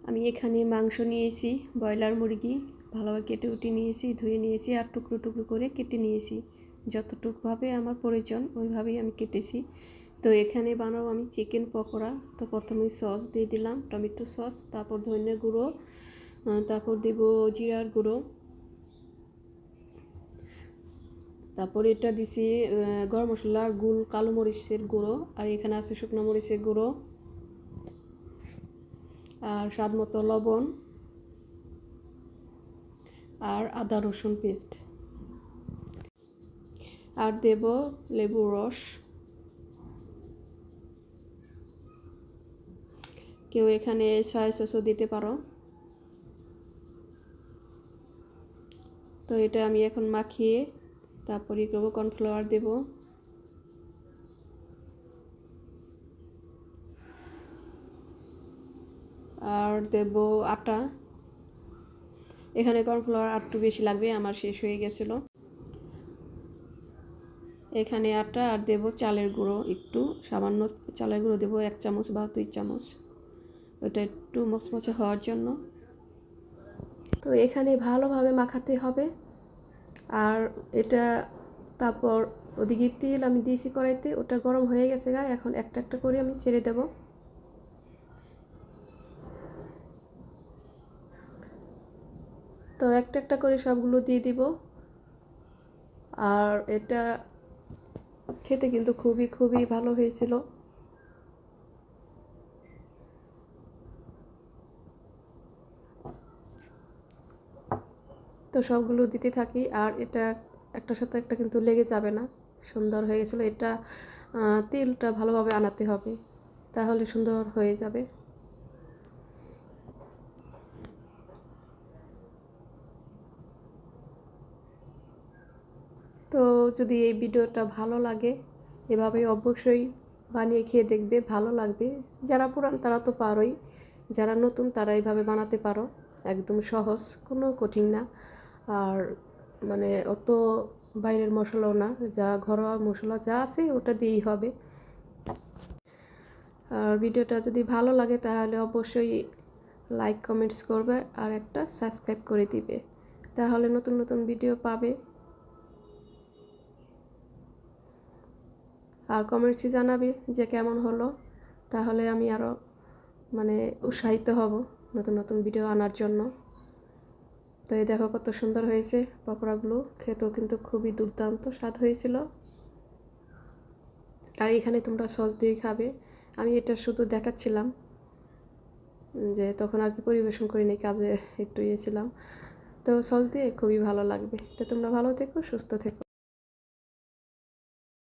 আমি এখানে মাংস নিয়েছি, ব্রয়লার মুরগি ভালোভাবে কেটে উঠে নিয়েছি, ধুয়ে নিয়েছি আর টুকরো টুকরো করে কেটে নিয়েছি। যতটুকুভাবে আমার প্রয়োজন ওইভাবেই আমি কেটেছি। তো এখানে বানাবো আমি চিকেন পকোড়া। তো প্রথমে সস দিয়ে দিলাম, টমেটো সস, তারপর ধনিয়া গুঁড়ো, তারপর দেব জিরার গুঁড়ো, তারপর এটা দিছি গরম মশলা, কালো মরিচের গুঁড়ো, আর এখানে আছে শুকনো মরিচের গুঁড়ো, আর স্বাদ মতো লবণ, আর আদা রসুন পেস্ট, আর দেব লেবুর রস। কেউ এখানে সয়া সসও দিতে পারো। তো এটা আমি এখন মাখিয়ে তারপরে করবো, কর্নফ্লাওয়ার দেব, আর দেব আটা। এখানে কর্নফ্লাওয়ার একটু বেশি লাগবে, আমার শেষ হয়ে গেছিলো। এখানে আটা আর দেব চালের গুঁড়ো, একটু সামান্য চালের গুঁড়ো দেবো, 1 চামচ বা 2 চামচ, ওটা একটু মচমচে হওয়ার জন্য। তো এখানে ভালোভাবে মাখাতে হবে। আর এটা তারপর ওদিকে তেল আমি দিয়েছি কড়াইতে, ওটা গরম হয়ে গেছে এখন একটা একটা করে আমি ছেড়ে দেব। তো একটা একটা করে সবগুলো দিয়ে দিব। আর এটা খেতে কিন্তু খুবই খুবই ভালো হয়েছিল। তো সবগুলো দিতে থাকি, আর এটা একটার সাথে একটা কিন্তু লেগে যাবে না, সুন্দর হয়ে গেছিলো। এটা তেলটা ভালোভাবে আনাতে হবে, তাহলে সুন্দর হয়ে যাবে। তো যদি এই ভিডিওটা ভালো লাগে, এভাবে অবশ্যই বানিয়ে খেয়ে দেখবে, ভালো লাগবে। যারা পুরান তারা তো পারোই, যারা নতুন তারা এইভাবে বানাতে পারো। একদম সহজ, কোনো কঠিন না। আর মানে অত বাইরের মশলাও না, যা ঘরোয়া মশলা যা আছে ওটা দিয়েই হবে। আর ভিডিওটা যদি ভালো লাগে তাহলে অবশ্যই লাইক কমেন্টস করবে আর একটা সাবস্ক্রাইব করে দিবে, তাহলে নতুন নতুন ভিডিও পাবে। আর কমেন্টসে জানাবে যে কেমন হলো, তাহলে আমি আরও মানে উৎসাহিত হব নতুন নতুন ভিডিও আনার জন্য। তো এই দেখো কত সুন্দর হয়েছে পকোড়াগুলো, খেতেও কিন্তু খুবই দুর্দান্ত স্বাদ হয়েছিল। আর এখানে তোমরা সস দিয়ে খাবে, আমি এটা শুধু দেখাচ্ছিলাম, যে তখন আর কি পরিবেশন করিনি, কাজে একটু ছিলাম। তো সস দিয়ে খুবই ভালো লাগবে। তো তোমরা ভালো থেকো, সুস্থ থেকো।